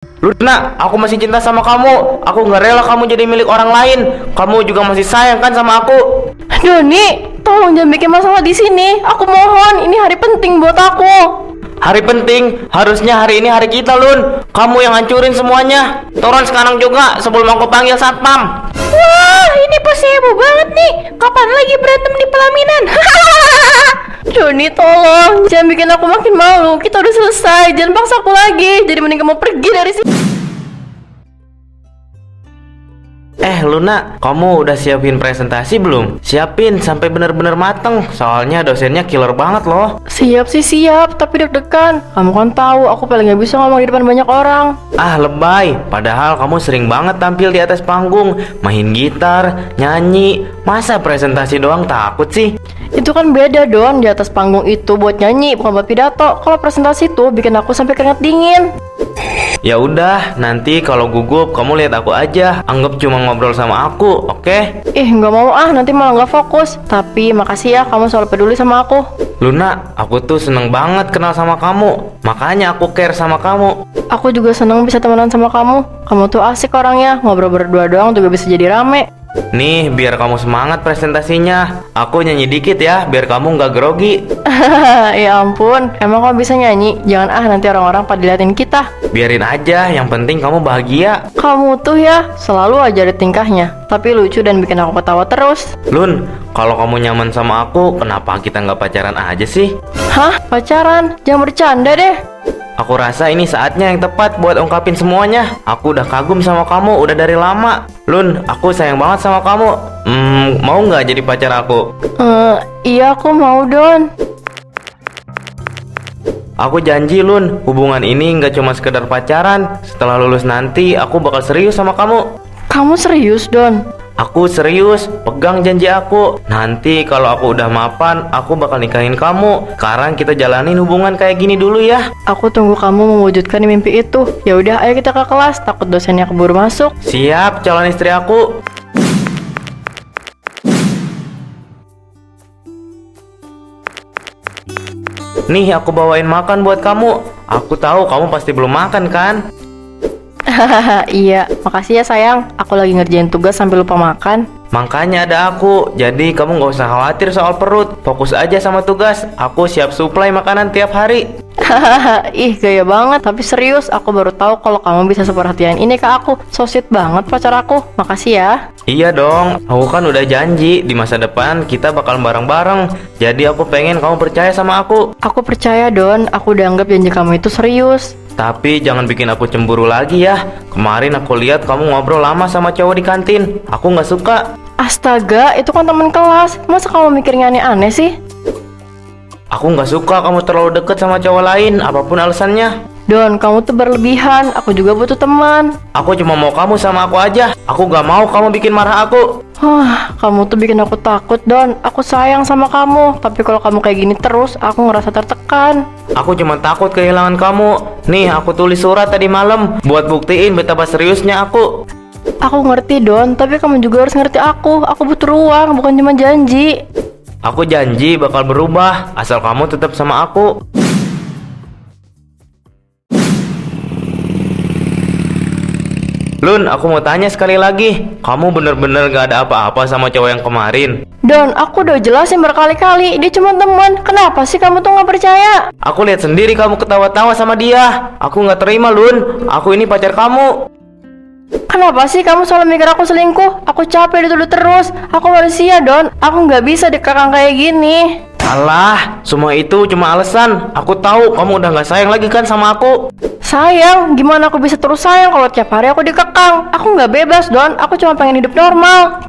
Luna, aku masih cinta sama kamu. Aku nggak rela kamu jadi milik orang lain. Kamu juga masih sayang kan sama aku? Doni, tolong jangan bikin masalah di sini. Aku mohon, ini hari penting buat aku. Hari penting, harusnya hari ini hari kita, Lun. Kamu yang hancurin semuanya. Turun sekarang juga sebelum aku panggil satpam. Wah, ini pasti heboh banget nih. Kapan lagi berantem di pelaminan? Joni, tolong jangan bikin aku makin malu. Kita udah selesai, jangan paksa aku lagi. Jadi mending kamu pergi dari sini. Luna, kamu udah siapin presentasi belum? Siapin sampai bener-bener mateng. Soalnya dosennya killer banget loh. Siap sih siap, tapi deg-degan. Kamu kan tahu aku paling gak bisa ngomong di depan banyak orang. Lebay. Padahal kamu sering banget tampil di atas panggung, main gitar, nyanyi. Masa presentasi doang takut sih? Itu kan beda Don, di atas panggung itu buat nyanyi bukan buat pidato. Kalau presentasi tuh bikin aku sampai keringat dingin. Ya udah, nanti kalau gugup kamu lihat aku aja. Anggap cuma ngobrol sama aku, oke? Nggak mau nanti malah nggak fokus. Tapi makasih ya kamu selalu peduli sama aku. Luna, aku tuh seneng banget kenal sama kamu. Makanya aku care sama kamu. Aku juga seneng bisa temenan sama kamu. Kamu tuh asik orangnya, ngobrol berdua doang juga bisa jadi rame. Nih, biar kamu semangat presentasinya. Aku nyanyi dikit ya, biar kamu nggak grogi. Ya ampun, emang kamu bisa nyanyi? Jangan nanti orang-orang pada liatin kita. Biarin aja, yang penting kamu bahagia. Kamu tuh ya, selalu aja ada tingkahnya. Tapi lucu dan bikin aku ketawa terus. Lun, kalau kamu nyaman sama aku, kenapa kita nggak pacaran aja sih? Hah? Pacaran? Jangan bercanda deh. Aku rasa ini saatnya yang tepat buat ungkapin semuanya. Aku udah kagum sama kamu, udah dari lama. Lun, aku sayang banget sama kamu. Mau nggak jadi pacar aku? Iya aku mau Don. Aku janji Lun, hubungan ini nggak cuma sekedar pacaran. Setelah lulus nanti, aku bakal serius sama kamu. Kamu serius Don? Aku serius, pegang janji aku. Nanti kalau aku udah mapan, aku bakal nikahin kamu. Sekarang kita jalanin hubungan kayak gini dulu ya. Aku tunggu kamu mewujudkan mimpi itu. Ya udah, ayo kita ke kelas. Takut dosennya keburu masuk. Siap, calon istri aku. Nih, aku bawain makan buat kamu. Aku tahu kamu pasti belum makan kan? Iya, makasih ya sayang. Aku lagi ngerjain tugas sambil lupa makan. Makanya ada aku. Jadi kamu nggak usah khawatir soal perut. Fokus aja sama tugas. Aku siap suplai makanan tiap hari. Ih, gaya banget. Tapi serius, aku baru tahu kalau kamu bisa seperhatian ini ke aku. So sweet banget pacar aku. Makasih ya. Iya dong, aku kan udah janji di masa depan kita bakal bareng-bareng. Jadi aku pengen kamu percaya sama aku. Aku percaya Don, aku udah anggap janji kamu itu serius. Tapi jangan bikin aku cemburu lagi ya. Kemarin aku lihat kamu ngobrol lama sama cowok di kantin. Aku nggak suka. Astaga, itu kan teman kelas. Masa kamu mikirnya aneh-aneh sih? Aku nggak suka kamu terlalu deket sama cowok lain, apapun alasannya. Don, kamu tuh berlebihan. Aku juga butuh teman. Aku cuma mau kamu sama aku aja. Aku nggak mau kamu bikin marah aku. Kamu tuh bikin aku takut, Don. Aku sayang sama kamu. Tapi kalau kamu kayak gini terus, aku ngerasa tertekan. Aku cuma takut kehilangan kamu. Nih, aku tulis surat tadi malam buat buktiin betapa seriusnya aku. Aku ngerti, Don. Tapi kamu juga harus ngerti aku. Aku butuh ruang, bukan cuma janji. Aku janji bakal berubah asal kamu tetap sama aku. Lun, aku mau tanya sekali lagi. Kamu bener-bener gak ada apa-apa sama cowok yang kemarin? Don, aku udah jelasin berkali-kali. Dia cuma teman. Kenapa sih kamu tuh gak percaya? Aku lihat sendiri kamu ketawa-tawa sama dia. Aku gak terima, Lun. Aku ini pacar kamu. Kenapa sih kamu selalu mikir aku selingkuh? Aku capek dituduh terus. Aku manusia, Don. Aku gak bisa dikekang kayak gini. Alah, semua itu cuma alasan. Aku tahu kamu udah gak sayang lagi kan sama aku. Sayang? Gimana aku bisa terus sayang kalau tiap hari aku dikekang? Aku gak bebas, Don. Aku cuma pengen hidup normal.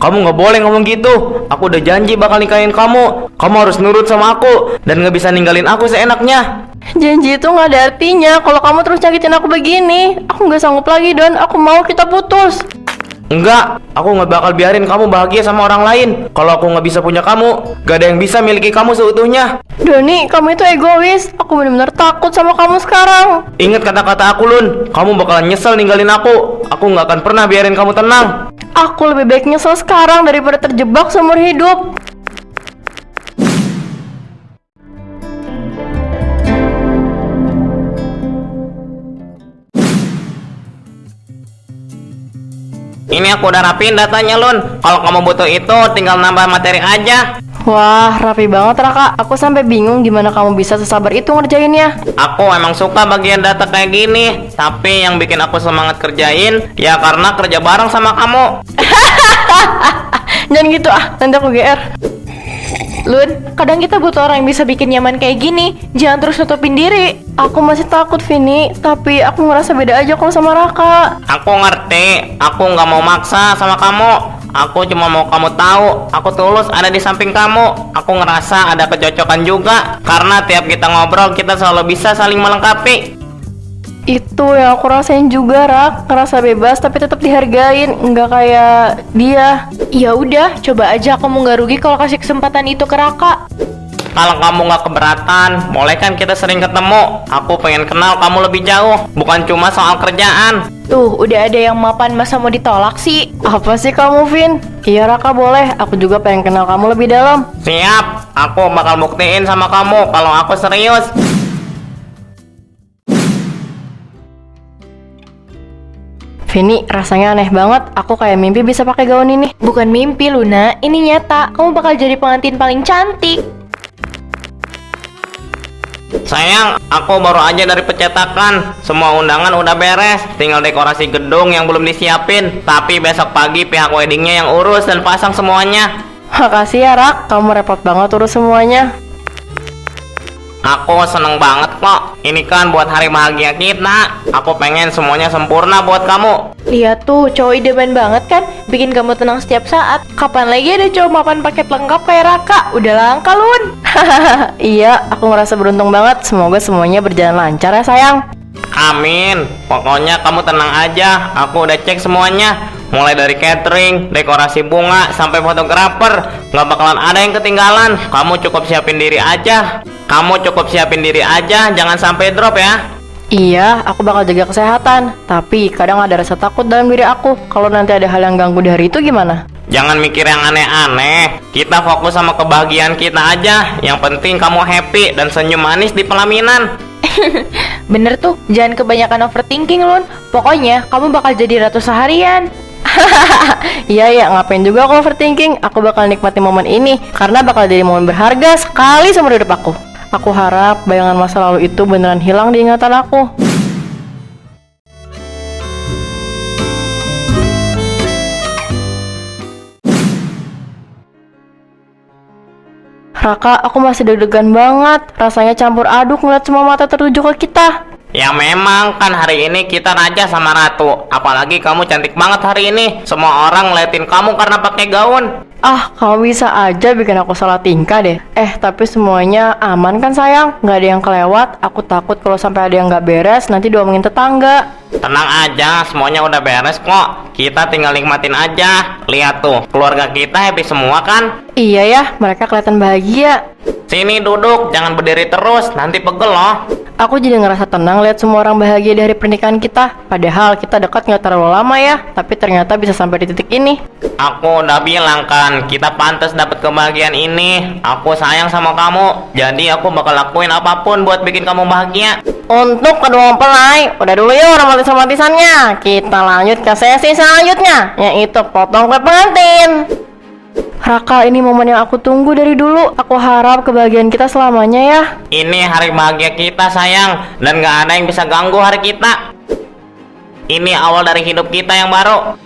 Kamu gak boleh ngomong gitu. Aku udah janji bakal nikahin kamu. Kamu harus nurut sama aku dan gak bisa ninggalin aku seenaknya. Janji itu gak ada artinya kalau kamu terus nyakitin aku begini. Aku gak sanggup lagi, Don. Aku mau kita putus. Enggak, aku gak bakal biarin kamu bahagia sama orang lain. Kalau aku gak bisa punya kamu, gak ada yang bisa miliki kamu seutuhnya. Doni, kamu itu egois. Aku benar-benar takut sama kamu sekarang. Ingat kata-kata aku, Lun. Kamu bakalan nyesel ninggalin aku. Aku gak akan pernah biarin kamu tenang. Aku lebih baik nyesel sekarang daripada terjebak seumur hidup. Ini aku udah rapiin datanya, Lun. Kalau kamu butuh itu, tinggal nambah materi aja. Wah, rapi banget Raka. Aku sampai bingung gimana kamu bisa sesabar itu ngerjainnya. Aku emang suka bagian data kayak gini. Tapi yang bikin aku semangat kerjain, ya karena kerja bareng sama kamu. Jangan gitu nanti aku GR. Lun, kadang kita butuh orang yang bisa bikin nyaman kayak gini. Jangan terus nutupin diri. Aku masih takut Vini, tapi aku ngerasa beda aja kalau sama Raka. Aku ngerti, aku nggak mau maksa sama kamu. Aku cuma mau kamu tahu, aku tulus ada di samping kamu. Aku ngerasa ada kecocokan juga. Karena tiap kita ngobrol, kita selalu bisa saling melengkapi. Itu yang aku rasain juga, Rak. Ngerasa bebas tapi tetap dihargain, nggak kayak dia. Ya udah, coba aja, kamu nggak rugi kalau kasih kesempatan itu ke Raka. Kalau kamu nggak keberatan, boleh kan kita sering ketemu. Aku pengen kenal kamu lebih jauh, bukan cuma soal kerjaan. Tuh, udah ada yang mapan, masa mau ditolak sih? Apa sih kamu, Vin? Iya Raka, boleh. Aku juga pengen kenal kamu lebih dalam. Siap, aku bakal buktiin sama kamu kalau aku serius. Vini, rasanya aneh banget. Aku kayak mimpi bisa pakai gaun ini. Bukan mimpi, Luna. Ini nyata. Kamu bakal jadi pengantin paling cantik. Sayang, aku baru aja dari percetakan. Semua undangan udah beres, tinggal dekorasi gedung yang belum disiapin. Tapi besok pagi pihak weddingnya yang urus dan pasang semuanya. Makasih ya Rak, kamu repot banget urus semuanya. Aku seneng banget kok. Ini kan buat hari bahagia kita. Aku pengen semuanya sempurna buat kamu. Lihat tuh, cowok idaman banget kan? Bikin kamu tenang setiap saat. Kapan lagi ada cowok mapan paket lengkap kayak Raka? Udah langka, Lun. Iya, aku ngerasa beruntung banget. Semoga semuanya berjalan lancar ya sayang. Amin. Pokoknya kamu tenang aja. Aku udah cek semuanya. Mulai dari catering, dekorasi bunga, sampai fotografer. Nggak bakalan ada yang ketinggalan. Kamu cukup siapin diri aja. Jangan sampai drop ya. Iya, aku bakal jaga kesehatan. Tapi kadang ada rasa takut dalam diri aku. Kalau nanti ada hal yang ganggu di hari itu gimana? Jangan mikir yang aneh-aneh. Kita fokus sama kebahagiaan kita aja. Yang penting kamu happy dan senyum manis di pelaminan. Bener tuh, jangan kebanyakan overthinking, Lun. Pokoknya, kamu bakal jadi ratu seharian. Iya ya, ngapain juga aku overthinking. Aku bakal nikmati momen ini karena bakal jadi momen berharga sekali seumur hidup aku. Aku harap bayangan masa lalu itu beneran hilang di ingatan aku. Raka, aku masih deg-degan banget. Rasanya campur aduk ngeliat semua mata tertuju ke kita. Ya memang kan hari ini kita raja sama ratu. Apalagi kamu cantik banget hari ini. Semua orang ngeliatin kamu karena pakai gaun. Ah, kamu bisa aja bikin aku salah tingkah deh. Tapi semuanya aman kan sayang? Nggak ada yang kelewat. Aku takut kalau sampai ada yang nggak beres, nanti diomongin tetangga. Tenang aja, semuanya udah beres kok. Kita tinggal nikmatin aja. Lihat tuh, keluarga kita happy semua kan? Iya ya, mereka kelihatan bahagia. Sini duduk, jangan berdiri terus, nanti pegel loh. Aku jadi ngerasa tenang lihat semua orang bahagia dari pernikahan kita. Padahal kita dekat nggak terlalu lama ya, tapi ternyata bisa sampai di titik ini. Aku udah bilang kan, kita pantas dapat kebahagiaan ini. Aku sayang sama kamu, jadi aku bakal lakuin apapun buat bikin kamu bahagia. Untuk kedua mempelai, udah dulu yuk romantis-romantisannya. Kita lanjut ke sesi selanjutnya, yaitu potong kue pengantin. Raka, ini momen yang aku tunggu dari dulu. Aku harap kebahagiaan kita selamanya ya. Ini hari bahagia kita sayang, dan gak ada yang bisa ganggu hari kita. Ini awal dari hidup kita yang baru.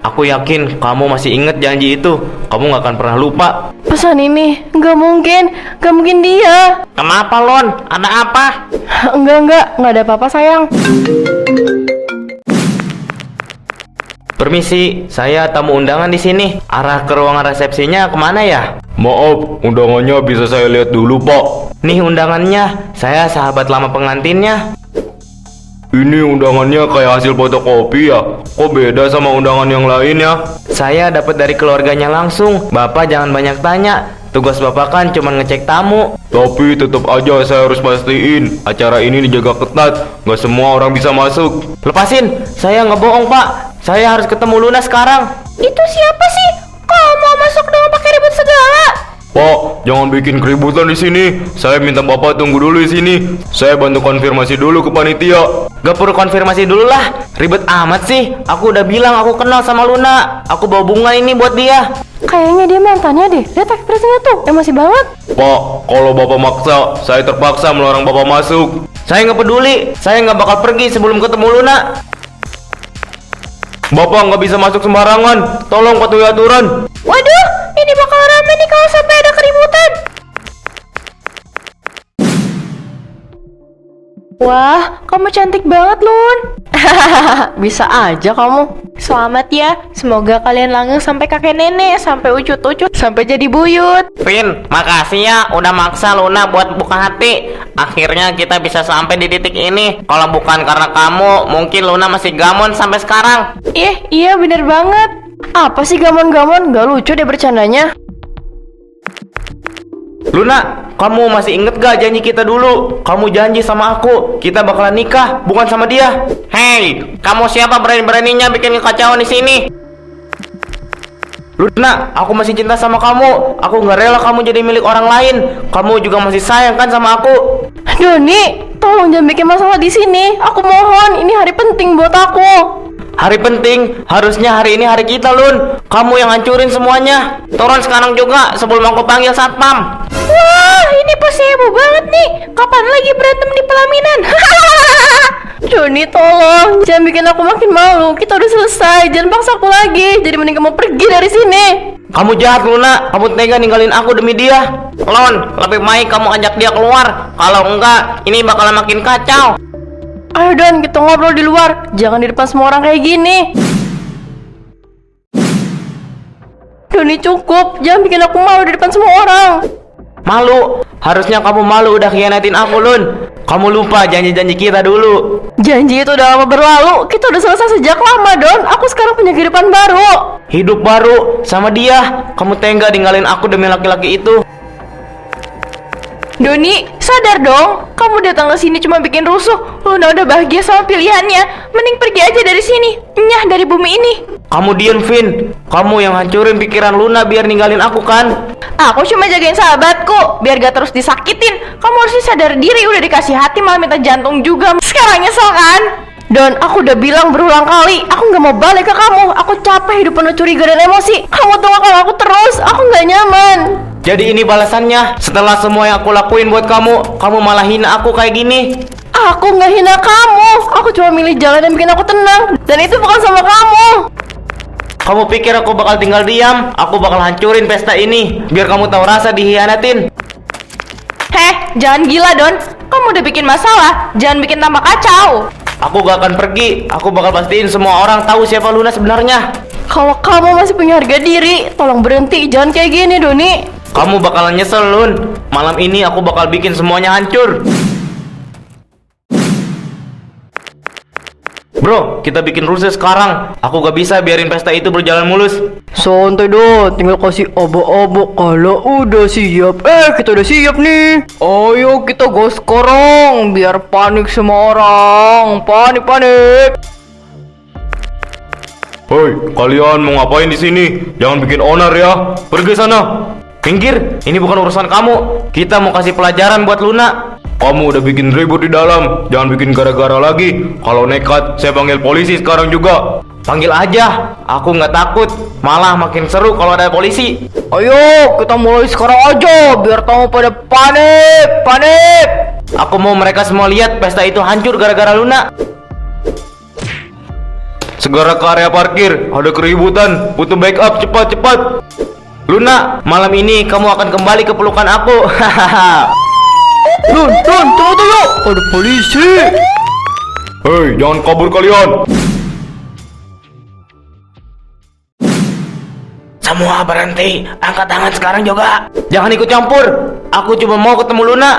Aku yakin kamu masih inget janji itu. Kamu gak akan pernah lupa. Pesan ini, nggak mungkin dia. Kenapa Lon? Ada apa? Enggak ada apa-apa sayang. Permisi, saya tamu undangan di sini. Arah ke ruangan resepsinya kemana ya? Maaf, undangannya bisa saya lihat dulu, Pak. Nih undangannya, saya sahabat lama pengantinnya. Ini undangannya kayak hasil fotokopi ya? Kok beda sama undangan yang lain ya? Saya dapat dari keluarganya langsung. Bapak jangan banyak tanya. Tugas Bapak kan cuma ngecek tamu. Tapi tetap aja saya harus pastiin acara ini dijaga ketat. Gak semua orang bisa masuk. Lepasin, saya nggak bohong Pak. Saya harus ketemu Luna sekarang. Itu siapa sih? Kok mau masuk doang pakai ribut segala? Pak, jangan bikin keributan di sini. Saya minta Bapak tunggu dulu di sini. Saya bantu konfirmasi dulu ke panitia. Gak perlu konfirmasi dulu lah. Ribet amat sih. Aku udah bilang aku kenal sama Luna. Aku bawa bunga ini buat dia. Kayaknya dia mantannya deh. Lihat ekspresinya tuh, emosi banget. Pak, kalau Bapak maksa, saya terpaksa melarang Bapak masuk. Saya nggak peduli. Saya nggak bakal pergi sebelum ketemu Luna. Bapak nggak bisa masuk sembarangan. Tolong patuhi aturan. Waduh, ini bakal rame nih kalau sampai ada keributan. Wah, kamu cantik banget, Lun. Bisa aja kamu. Selamat ya, semoga kalian langgeng sampai kakek nenek, sampai ucut-ucut, sampai jadi buyut. Vin, makasih ya udah maksa Luna buat buka hati. Akhirnya kita bisa sampai di titik ini. Kalau bukan karena kamu, mungkin Luna masih gamon sampai sekarang. Iya bener banget. Apa sih gamon-gamon? Gak lucu deh bercandanya. Luna, kamu masih inget gak janji kita dulu? Kamu janji sama aku, kita bakalan nikah, bukan sama dia. Hei, kamu siapa berani-beraninya bikin kekacauan di sini? Luna, aku masih cinta sama kamu. Aku nggak rela kamu jadi milik orang lain. Kamu juga masih sayang kan sama aku? Doni, tolong jangan bikin masalah di sini. Aku mohon, ini hari penting buat aku. Hari penting, harusnya hari ini hari kita, Lun. Kamu yang hancurin semuanya. Turun sekarang juga sebelum aku panggil satpam. Wah, ini pasti heboh banget nih. Kapan lagi berantem di pelaminan? Doni, tolong jangan bikin aku makin malu. Kita udah selesai, jangan paksa aku lagi. Jadi mending kamu pergi dari sini. Kamu jahat, Luna. Kamu tega ninggalin aku demi dia. Lon, lebih baik kamu ajak dia keluar. Kalau enggak, ini bakalan makin kacau. Ayo Don, kita ngobrol di luar. Jangan di depan semua orang kayak gini. Doni, cukup. Jangan bikin aku malu di depan semua orang. Malu? Harusnya kamu malu udah khianatin aku, Lun. Kamu lupa janji-janji kita dulu. Janji itu udah lama berlalu. Kita udah selesai sejak lama, Don. Aku sekarang punya kehidupan baru. Hidup baru sama dia. Kamu tega ninggalin aku demi laki-laki itu. Doni, sadar dong. Kamu datang ke sini cuma bikin rusuh. Luna udah bahagia sama pilihannya. Mending pergi aja dari sini. Nyah dari bumi ini. Kamu diem, Vin. Kamu yang hancurin pikiran Luna biar ninggalin aku kan? Aku cuma jagain sahabatku biar gak terus disakitin. Kamu harusnya sadar diri. Udah dikasih hati malah minta jantung juga. Sekarang nyesel kan? Don, aku udah bilang berulang kali, aku nggak mau balik ke kamu. Aku capek hidup penuh curiga dan emosi. Kamu tunggu kalau aku terus, aku nggak nyaman. Jadi ini balasannya. Setelah semua yang aku lakuin buat kamu, kamu malah hina aku kayak gini. Aku nggak hina kamu. Aku cuma milih jalan yang bikin aku tenang. Dan itu bukan sama kamu. Kamu pikir aku bakal tinggal diam? Aku bakal hancurin pesta ini biar kamu tahu rasa dihianatin. Heh, jangan gila Don. Kamu udah bikin masalah. Jangan bikin tambah kacau. Aku gak akan pergi. Aku bakal pastiin semua orang tahu siapa Luna sebenarnya. Kalau kamu masih punya harga diri, tolong berhenti. Jangan kayak gini, Doni. Kamu bakalan nyesel, Lun. Malam ini aku bakal bikin semuanya hancur. Bro, kita bikin rules sekarang. Aku gak bisa biarin pesta itu berjalan mulus. Santai Don, tinggal kasih obok-obok kalau udah siap. Kita udah siap nih. Ayo kita gas sekarang, biar panik semua orang. Panik. Hei, kalian mau ngapain di sini? Jangan bikin onar ya. Pergi sana. Pinggir, ini bukan urusan kamu. Kita mau kasih pelajaran buat Luna. Kamu udah bikin ribut di dalam. Jangan bikin gara-gara lagi. Kalau nekat, saya panggil polisi sekarang juga. Panggil aja, aku nggak takut. Malah makin seru kalau ada polisi. Ayo, kita mulai sekarang aja, biar kamu pada panik. Aku mau mereka semua lihat pesta itu hancur gara-gara Luna. Segera ke area parkir. Ada keributan. Butuh backup, cepat. Luna, malam ini kamu akan kembali ke pelukan aku. Hahaha. Don, tunggu yuk. Ada polisi. Hei, jangan kabur kalian. Semua berhenti, angkat tangan sekarang juga. Jangan ikut campur. Aku cuma mau ketemu Luna.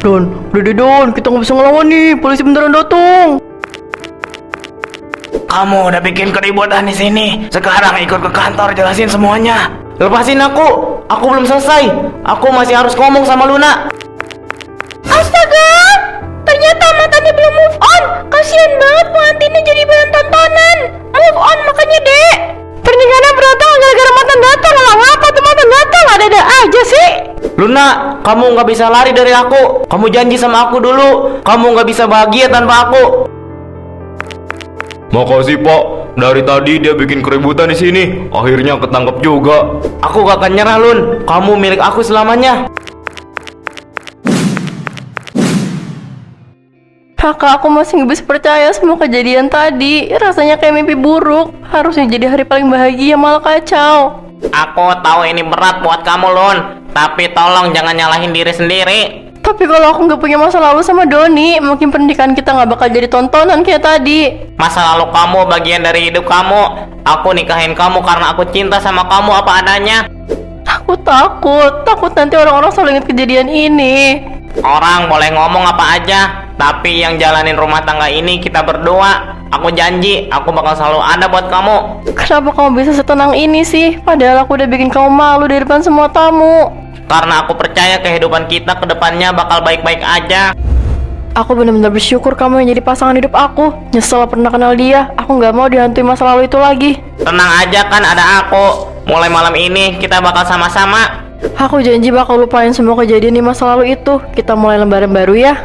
Don, udah deh Don, kita nggak bisa ngelawan nih. Polisi beneran datang. Kamu udah bikin keributan di sini. Sekarang ikut ke kantor jelasin semuanya. Lepasin aku belum selesai. Aku masih harus ngomong sama Luna. Astaga, ternyata mantannya belum move on. Kasian banget pengantinnya jadi bahan tontonan. Move on makanya dek. Pernikahannya berantakan gara-gara mantan datang. Ngapa tuh mantan datang? Luna, kamu nggak bisa lari dari aku. Kamu janji sama aku dulu. Kamu nggak bisa bahagia tanpa aku. Makasih Pak, dari tadi dia bikin keributan di sini, akhirnya ketangkep juga. Aku gak akan nyerah, Lun. Kamu milik aku selamanya. Kakak, aku masih nggak bisa percaya semua kejadian tadi. Rasanya kayak mimpi buruk. Harusnya jadi hari paling bahagia malah kacau. Aku tahu ini berat buat kamu, Lun. Tapi tolong jangan nyalahin diri sendiri. Tapi kalau aku nggak punya masa lalu sama Doni, mungkin pernikahan kita nggak bakal jadi tontonan kayak tadi. Masa lalu kamu bagian dari hidup kamu. Aku nikahin kamu karena aku cinta sama kamu apa adanya. Aku takut nanti orang-orang selalu ingat kejadian ini. Orang boleh ngomong apa aja, tapi yang jalanin rumah tangga ini kita berdua. Aku janji, aku bakal selalu ada buat kamu. Kenapa kamu bisa setenang ini sih? Padahal aku udah bikin kamu malu di depan semua tamu. Karena aku percaya kehidupan kita ke depannya bakal baik-baik aja. Aku benar-benar bersyukur kamu yang jadi pasangan hidup aku. Nyesel pernah kenal dia. Aku nggak mau dihantui masa lalu itu lagi. Tenang aja kan ada aku. Mulai malam ini kita bakal sama-sama. Aku janji bakal lupain semua kejadian di masa lalu itu. Kita mulai lembaran baru ya.